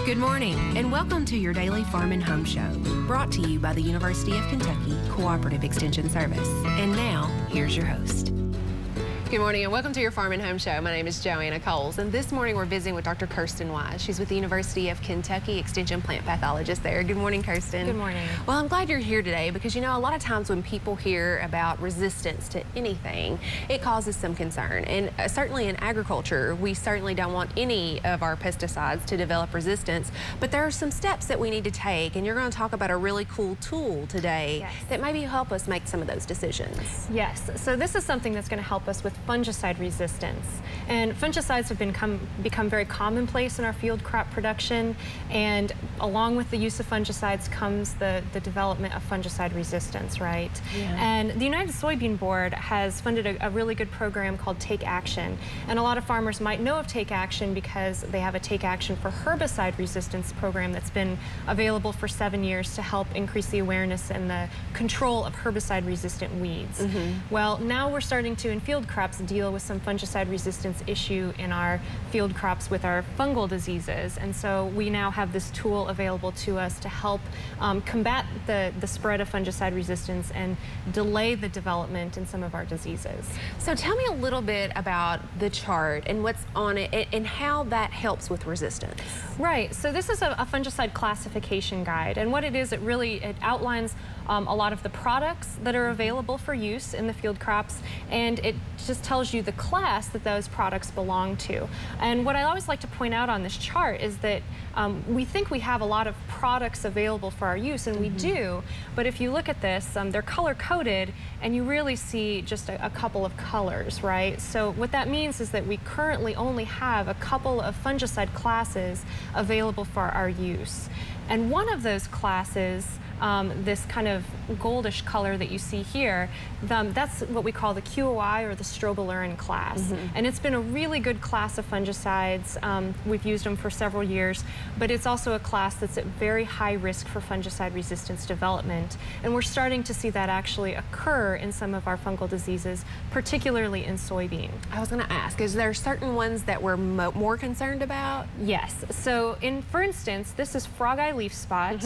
Good morning, and welcome to your daily Farm and Home Show, brought to you by the University of Kentucky Cooperative Extension Service. And now, here's your host. Good morning, and welcome to your Farm and Home Show. My name is Joanna, and this morning we're visiting with Dr. Kiersten Wise. She's with the University of Kentucky Extension Plant Pathologist there. Good morning, Kiersten. Good morning. Well, I'm glad you're here today because, you know, a lot of times when people hear about resistance to anything, it causes some concern. And certainly in agriculture, we certainly don't want any of our pesticides to develop resistance, but there are some steps that we need to take, and you're going to talk about a really cool tool today that maybe help us make some of those decisions. Yes, so this is something that's going to help us with fungicide resistance. And fungicides have become very commonplace in our field crop production, and along with the use of fungicides comes the development of fungicide resistance, right? Yeah. And the United Soybean Board has funded a really good program called Take Action, and a lot of farmers might know of Take Action because they have a Take Action for herbicide resistance program that's been available for 7 years to help increase the awareness and the control of herbicide resistant weeds. Well, now we're starting to, in field crops, deal with some fungicide resistance issue in our field crops with our fungal diseases, and so we now have this tool available to us to help combat the spread of fungicide resistance and delay the development in some of our diseases. So tell me a little bit about the chart and what's on it and how that helps with resistance. Right, so this is a fungicide classification guide, and what it is, it outlines a lot of the products that are available for use in the field crops, and it just tells you the class that those products belong to. And what I always like to point out on this chart is that we think we have a lot of products available for our use, and we do, but if you look at this, they're color-coded, and you really see just a couple of colors, right? So what that means is that we currently only have a couple of fungicide classes available for our use. And one of those classes, this kind of goldish color that you see here, that's what we call the QOI, or the strobilurin class. And it's been a really good class of fungicides. We've used them for several years, but it's also a class that's at very high risk for fungicide resistance development. And we're starting to see that actually occur in some of our fungal diseases, particularly in soybean. I was going to ask, is there certain ones that we're more concerned about? Yes. So for instance, this is Frogeye leaf spot.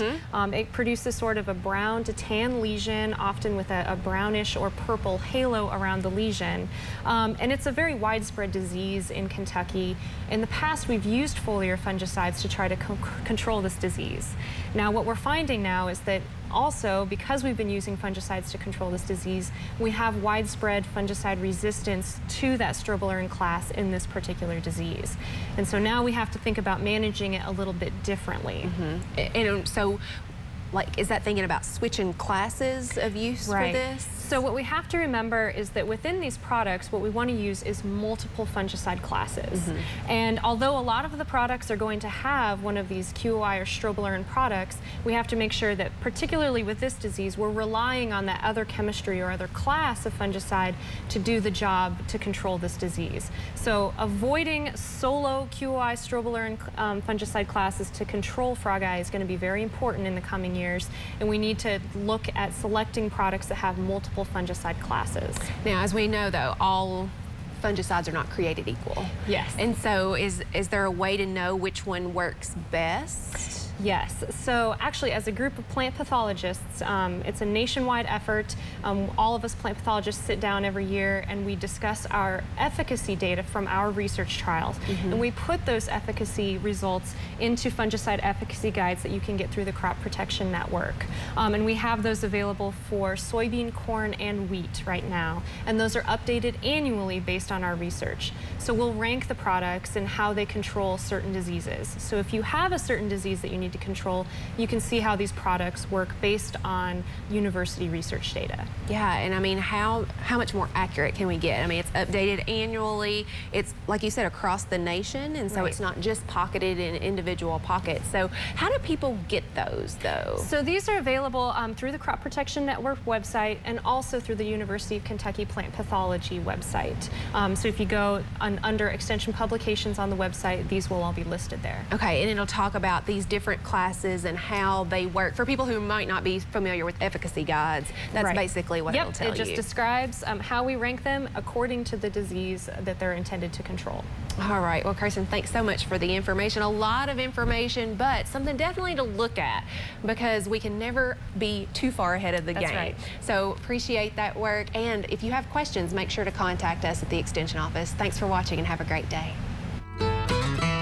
It produces sort of a brown to tan lesion, often with a brownish or purple halo around the lesion. And it's a very widespread disease in Kentucky. In the past, we've used foliar fungicides to try to control this disease. Now, what we're finding now is that also, because we've been using fungicides to control this disease, we have widespread fungicide resistance to that strobilurin class in this particular disease. And so now we have to think about managing it a little bit differently. And so, like, is that thinking about switching classes of use for this? So what we have to remember is that within these products, what we want to use is multiple fungicide classes. And although a lot of the products are going to have one of these QOI or strobilurin products, we have to make sure that, particularly with this disease, we're relying on that other chemistry or other class of fungicide to do the job to control this disease. So avoiding solo QOI strobilurin fungicide classes to control Frogeye is going to be very important in the coming years, and we need to look at selecting products that have multiple fungicide classes. Now, as we know, though, all fungicides are not created equal. Yes. And so is there a way to know which one works best? Yes. So actually, as a group of plant pathologists, it's a nationwide effort. All of us plant pathologists sit down every year and we discuss our efficacy data from our research trials. And we put those efficacy results into fungicide efficacy guides that you can get through the Crop Protection Network. And we have those available for soybean, corn, and wheat right now. And those are updated annually based on our research. So we'll rank the products and how they control certain diseases. So if you have a certain disease that you need to control, you can see how these products work based on university research data. Yeah, and I mean, how much more accurate can we get? I mean, it's updated annually. It's, like you said, across the nation, and so it's not just pocketed in individual pockets. So how do people get those, though? So these are available through the Crop Protection Network website and also through the University of Kentucky Plant Pathology website. So if you go under Extension Publications on the website, these will all be listed there. Okay, and it'll talk about these different different classes and how they work. For people who might not be familiar with efficacy guides, that's Right. basically what it'll tell you. It just describes how we rank them according to the disease that they're intended to control. All right. Well, Kiersten, thanks so much for the information. A lot of information, but something definitely to look at because we can never be too far ahead of the That's game. right. So appreciate that work. And if you have questions, make sure to contact us at the Extension office. Thanks for watching and have a great day.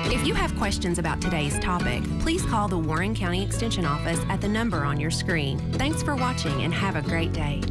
If you have questions about today's topic, please call the Warren County Extension office at the number on your screen. Thanks for watching and have a great day.